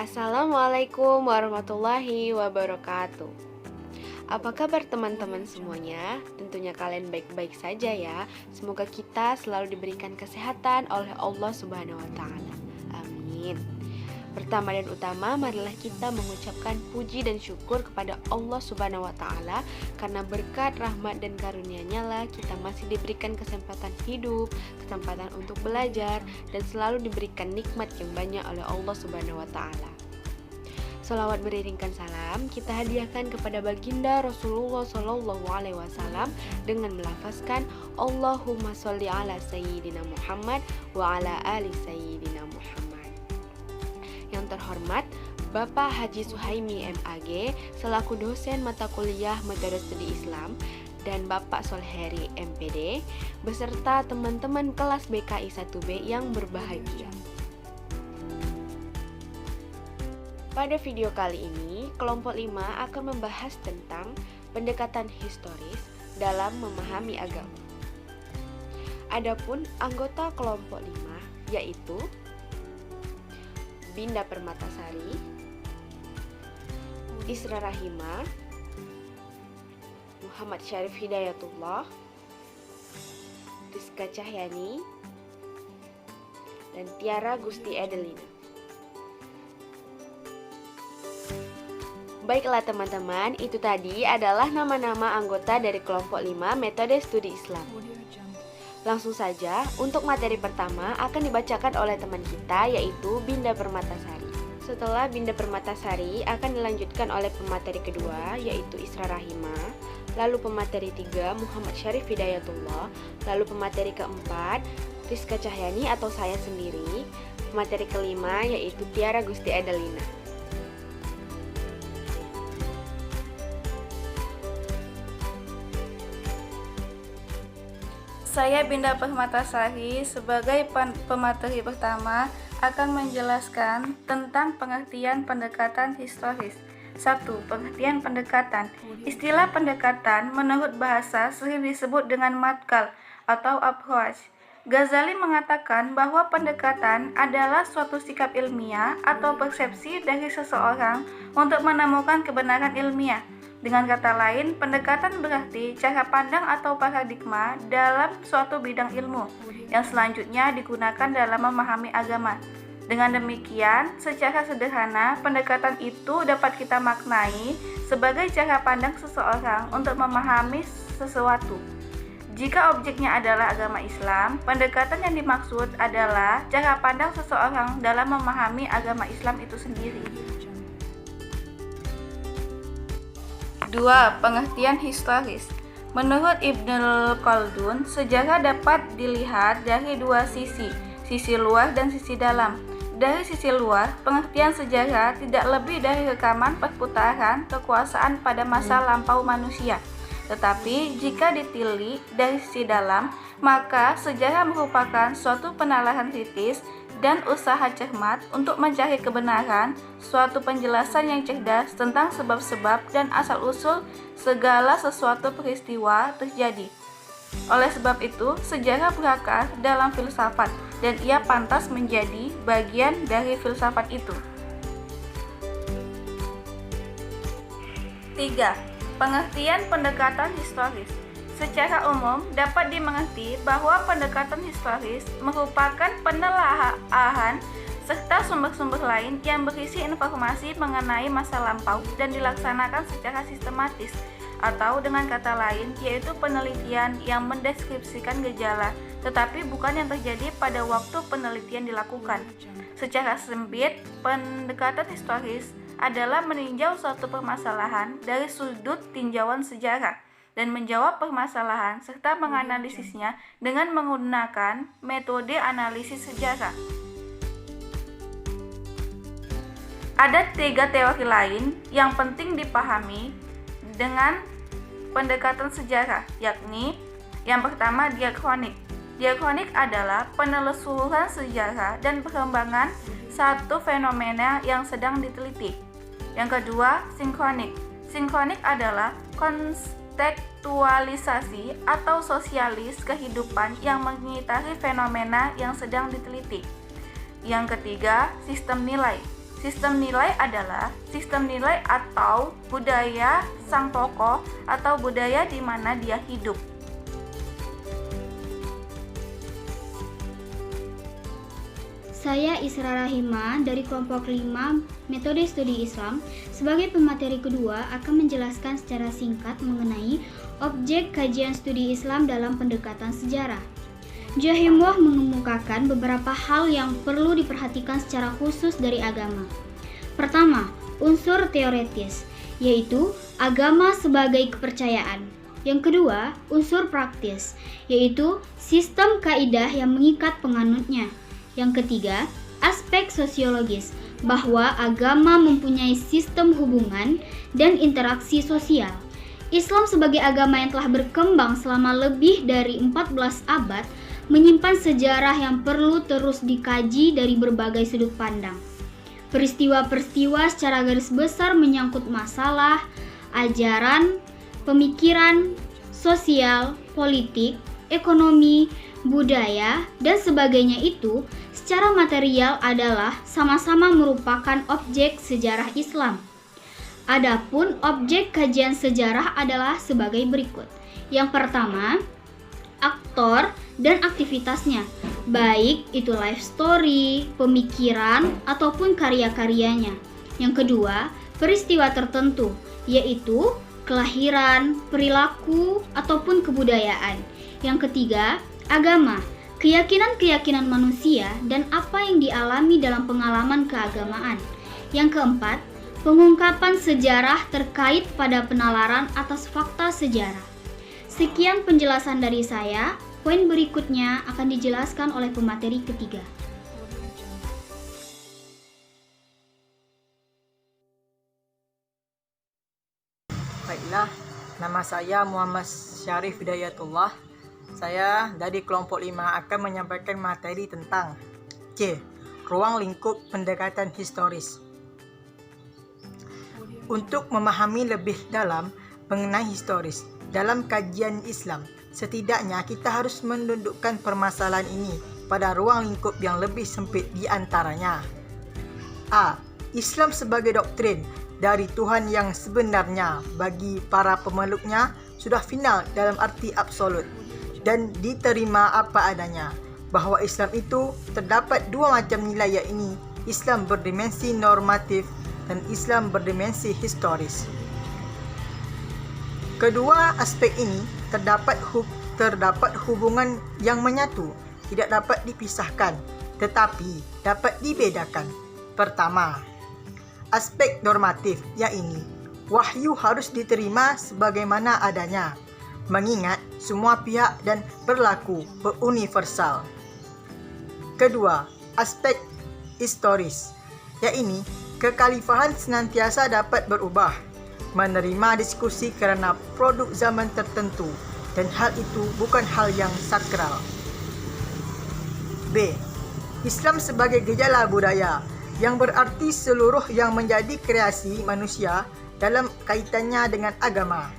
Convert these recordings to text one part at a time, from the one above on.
Assalamualaikum warahmatullahi wabarakatuh. Apa kabar teman-teman semuanya? Tentunya kalian baik-baik saja ya. Semoga kita selalu diberikan kesehatan oleh Allah Subhanahu wa taala. Amin. Pertama dan utama, marilah kita mengucapkan puji dan syukur kepada Allah Subhanahu wa taala karena berkat rahmat dan karunia-Nya lah kita masih diberikan kesempatan hidup, kesempatan untuk belajar dan selalu diberikan nikmat yang banyak oleh Allah Subhanahu wa taala. Sholawat beriringkan salam kita hadiahkan kepada baginda Rasulullah Shallallahu Alaihi Wasallam dengan melafazkan Allahumma sholli ala Sayyidina Muhammad wa ala ali Sayyidina Muhammad. Yang terhormat Bapak Haji Suhaimi MAG selaku dosen mata kuliah Madaris Studi Islam dan Bapak Solheri MPD beserta teman-teman kelas BKI 1B yang berbahagia. Pada video kali ini, kelompok 5 akan membahas tentang pendekatan historis dalam memahami agama. Adapun anggota kelompok 5 yaitu Binda Permatasari, Isra Rahima, Muhammad Syarif Hidayatullah, Rizka Cahyani, dan Tiara Gusti Adelina. Baiklah teman-teman, itu tadi adalah nama-nama anggota dari kelompok 5 Metode Studi Islam. Langsung saja, untuk materi pertama akan dibacakan oleh teman kita yaitu Binda Permatasari. Setelah Binda Permatasari akan dilanjutkan oleh pemateri kedua yaitu Isra Rahima, lalu pemateri 3 Muhammad Syarif Hidayatullah, lalu pemateri keempat Rizka Cahyani atau saya sendiri, pemateri kelima yaitu Tiara Gusti Adelina. Saya Binda Permatasari sebagai pemateri pertama akan menjelaskan tentang pengertian pendekatan historis. 1. Pengertian pendekatan. Istilah pendekatan menurut bahasa sering disebut dengan matkal atau approach. Ghazali mengatakan bahwa pendekatan adalah suatu sikap ilmiah atau persepsi dari seseorang untuk menemukan kebenaran ilmiah. Dengan kata lain, pendekatan berarti cara pandang atau paradigma dalam suatu bidang ilmu yang selanjutnya digunakan dalam memahami agama. Dengan demikian, secara sederhana, pendekatan itu dapat kita maknai sebagai cara pandang seseorang untuk memahami sesuatu. Jika objeknya adalah agama Islam, pendekatan yang dimaksud adalah cara pandang seseorang dalam memahami agama Islam itu sendiri. 2. Pengertian historis. Menurut Ibnul Khaldun, sejarah dapat dilihat dari dua sisi luar dan sisi dalam. Dari sisi luar, pengertian sejarah tidak lebih dari rekaman perputaran kekuasaan pada masa lampau manusia. Tetapi jika ditilik dari sisi dalam, maka sejarah merupakan suatu penalaran kritis dan usaha cermat untuk mencari kebenaran, suatu penjelasan yang cerdas tentang sebab-sebab dan asal-usul segala sesuatu peristiwa terjadi. Oleh sebab itu, sejarah berakar dalam filsafat dan ia pantas menjadi bagian dari filsafat itu. 3. Pengertian pendekatan historis. Secara umum, dapat dimengerti bahwa pendekatan historis merupakan penelaahan serta sumber-sumber lain yang berisi informasi mengenai masa lampau dan dilaksanakan secara sistematis, atau dengan kata lain, yaitu penelitian yang mendeskripsikan gejala, tetapi bukan yang terjadi pada waktu penelitian dilakukan. Secara sempit, pendekatan historis adalah meninjau suatu permasalahan dari sudut tinjauan sejarah dan menjawab permasalahan serta menganalisisnya dengan menggunakan metode analisis sejarah. Ada 3 teori lain yang penting dipahami dengan pendekatan sejarah, yakni yang pertama diakronik. Diakronik adalah penelusuran sejarah dan perkembangan satu fenomena yang sedang diteliti. Yang kedua, sinkronik. Sinkronik adalah kontekstualisasi atau sosialis kehidupan yang mengitari fenomena yang sedang diteliti. Yang ketiga, sistem nilai. Sistem nilai adalah sistem nilai atau budaya sang tokoh atau budaya di mana dia hidup. Saya Isra Rahima dari kelompok 5 Metode Studi Islam. Sebagai pemateri kedua akan menjelaskan secara singkat mengenai objek kajian studi Islam dalam pendekatan sejarah. Jahimwah mengemukakan beberapa hal yang perlu diperhatikan secara khusus dari agama. Pertama, unsur teoretis, yaitu agama sebagai kepercayaan. Yang kedua, unsur praktis, yaitu sistem kaidah yang mengikat penganutnya. Yang ketiga, aspek sosiologis, bahwa agama mempunyai sistem hubungan dan interaksi sosial. Islam sebagai agama yang telah berkembang selama lebih dari 14 abad menyimpan sejarah yang perlu terus dikaji dari berbagai sudut pandang. Peristiwa-peristiwa secara garis besar menyangkut masalah, ajaran, pemikiran, sosial, politik, ekonomi, budaya, dan sebagainya itu secara material adalah sama-sama merupakan objek sejarah Islam. Adapun objek kajian sejarah adalah sebagai berikut. Yang pertama, aktor dan aktivitasnya, baik itu life story, pemikiran, ataupun karya-karyanya. Yang kedua, peristiwa tertentu, yaitu kelahiran, perilaku, ataupun kebudayaan. Yang ketiga, agama, keyakinan-keyakinan manusia dan apa yang dialami dalam pengalaman keagamaan. Yang keempat, pengungkapan sejarah terkait pada penalaran atas fakta sejarah. Sekian penjelasan dari saya. Poin berikutnya akan dijelaskan oleh pemateri ketiga. Baiklah, nama saya Muhammad Syarif Hidayatullah. Saya dari kelompok 5 akan menyampaikan materi tentang C. Ruang lingkup pendekatan historis. Untuk memahami lebih dalam mengenai historis dalam kajian Islam, setidaknya kita harus mendudukkan permasalahan ini pada ruang lingkup yang lebih sempit di antaranya. A. Islam sebagai doktrin dari Tuhan yang sebenarnya bagi para pemeluknya sudah final dalam arti absolut dan diterima apa adanya, bahwa Islam itu terdapat dua macam nilai, yaitu Islam berdimensi normatif dan Islam berdimensi historis. Kedua aspek ini terdapat hubungan yang menyatu, tidak dapat dipisahkan, tetapi dapat dibedakan. Pertama, aspek normatif, yaitu wahyu harus diterima sebagaimana adanya, mengingat semua pihak dan berlaku beruniversal. Kedua, aspek historis, yaitu kekhalifahan senantiasa dapat berubah, menerima diskusi kerana produk zaman tertentu, dan hal itu bukan hal yang sakral. B. Islam sebagai gejala budaya, yang berarti seluruh yang menjadi kreasi manusia dalam kaitannya dengan agama,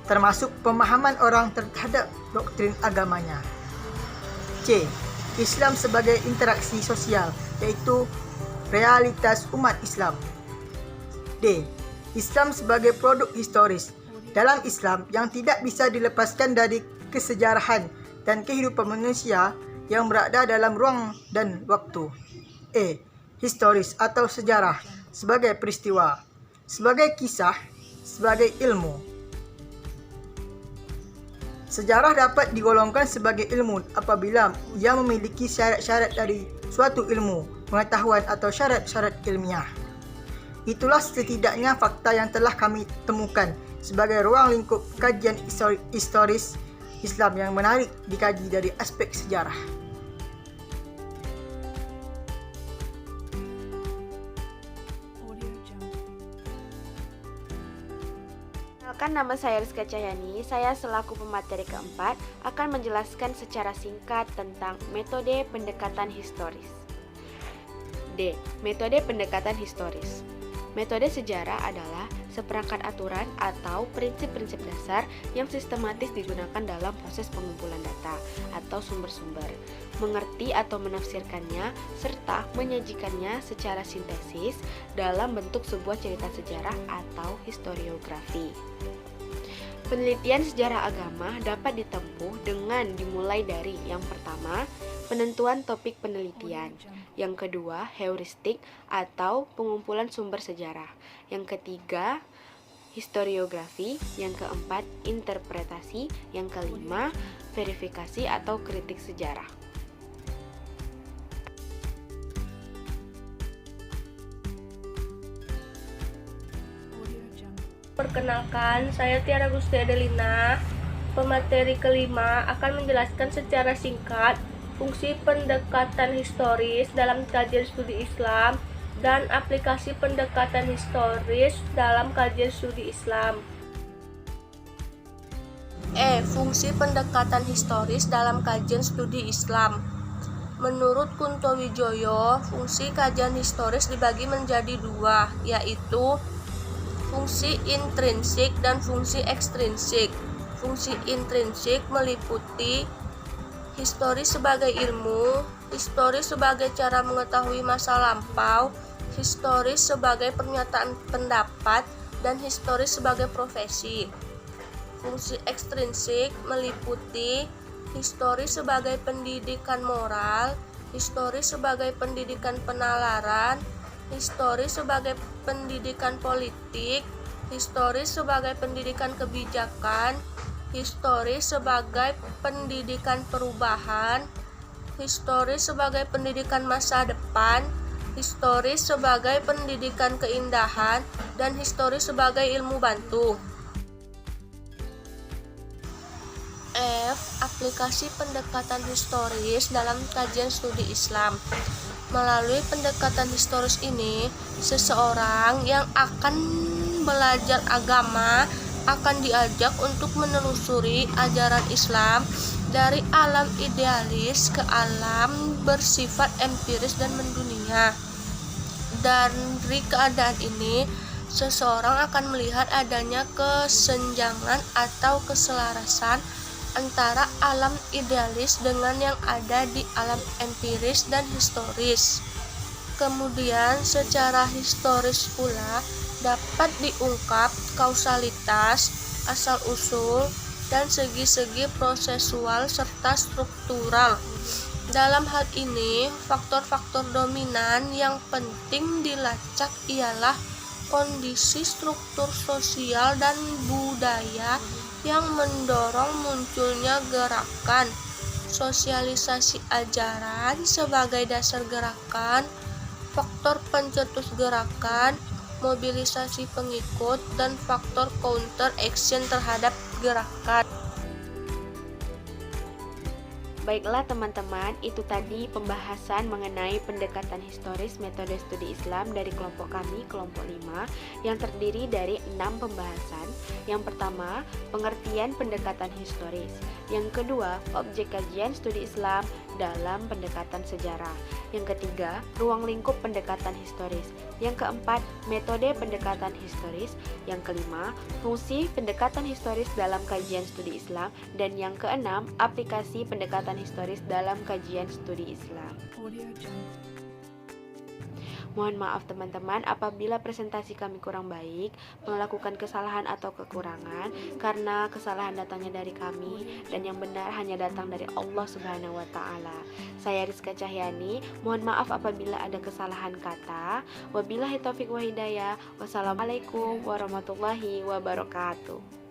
termasuk pemahaman orang terhadap doktrin agamanya. C. Islam sebagai interaksi sosial, iaitu realitas umat Islam. D. Islam sebagai produk historis dalam Islam yang tidak bisa dilepaskan dari kesejarahan dan kehidupan manusia yang berada dalam ruang dan waktu. E. Historis atau sejarah sebagai peristiwa, sebagai kisah, sebagai ilmu. Sejarah dapat digolongkan sebagai ilmu apabila ia memiliki syarat-syarat dari suatu ilmu, pengetahuan atau syarat-syarat ilmiah. Itulah setidaknya fakta yang telah kami temukan sebagai ruang lingkup kajian historis Islam yang menarik dikaji dari aspek sejarah. Perkenalkan, nama saya Rizka Cahyani. Saya selaku pemateri keempat akan menjelaskan secara singkat tentang metode pendekatan historis. D. Metode pendekatan historis. Metode sejarah adalah seperangkat aturan atau prinsip-prinsip dasar yang sistematis digunakan dalam proses pengumpulan data atau sumber-sumber, mengerti atau menafsirkannya, serta menyajikannya secara sintesis dalam bentuk sebuah cerita sejarah atau historiografi. Penelitian sejarah agama dapat ditempuh dengan dimulai dari yang pertama, penentuan topik penelitian, yang kedua, heuristik atau pengumpulan sumber sejarah, yang ketiga, historiografi, yang keempat, interpretasi, yang kelima, verifikasi atau kritik sejarah. Perkenalkan, saya Tiara Gusti Adelina. Pemateri kelima akan menjelaskan secara singkat fungsi pendekatan historis dalam kajian studi Islam dan aplikasi pendekatan historis dalam kajian studi Islam. Fungsi pendekatan historis dalam kajian studi Islam. Menurut Kunto Wijoyo, fungsi kajian historis dibagi menjadi dua, yaitu fungsi intrinsik dan fungsi ekstrinsik. Fungsi intrinsik meliputi historis sebagai ilmu, historis sebagai cara mengetahui masa lampau, historis sebagai pernyataan pendapat, dan historis sebagai profesi. Fungsi ekstrinsik meliputi historis sebagai pendidikan moral, historis sebagai pendidikan penalaran, historis sebagai pendidikan politik, historis sebagai pendidikan kebijakan, historis sebagai pendidikan perubahan, historis sebagai pendidikan masa depan, historis sebagai pendidikan keindahan, dan historis sebagai ilmu bantu. Aplikasi pendekatan historis dalam kajian studi Islam. Melalui pendekatan historis ini, seseorang yang akan belajar agama akan diajak untuk menelusuri ajaran Islam dari alam idealis ke alam bersifat empiris dan mendunia. Dari keadaan ini, seseorang akan melihat adanya kesenjangan atau keselarasan antara alam idealis dengan yang ada di alam empiris dan historis. Kemudian secara historis pula dapat diungkap kausalitas, asal-usul, dan segi-segi prosesual serta struktural. Dalam hal ini, faktor-faktor dominan yang penting dilacak ialah kondisi struktur sosial dan budaya yang mendorong munculnya gerakan, sosialisasi ajaran sebagai dasar gerakan, faktor pencetus gerakan, mobilisasi pengikut, dan faktor counter action terhadap gerakan. Baiklah teman-teman, itu tadi pembahasan mengenai pendekatan historis metode studi Islam dari kelompok kami, kelompok 5, yang terdiri dari 6 pembahasan. Yang pertama, pengertian pendekatan historis. Yang kedua, objek kajian studi Islam dalam pendekatan sejarah. Yang ketiga, ruang lingkup pendekatan historis. Yang keempat, metode pendekatan historis. Yang kelima, fungsi pendekatan historis dalam kajian studi Islam. Dan yang keenam, aplikasi pendekatan historis dalam kajian studi Islam. Mohon maaf teman-teman apabila presentasi kami kurang baik, melakukan kesalahan atau kekurangan, karena kesalahan datangnya dari kami dan yang benar hanya datang dari Allah Subhanahu wa Ta'ala. Saya Rizka Cahyani, mohon maaf apabila ada kesalahan kata. Wabillahi taufiq wa hidayah. Wassalamualaikum warahmatullahi wabarakatuh.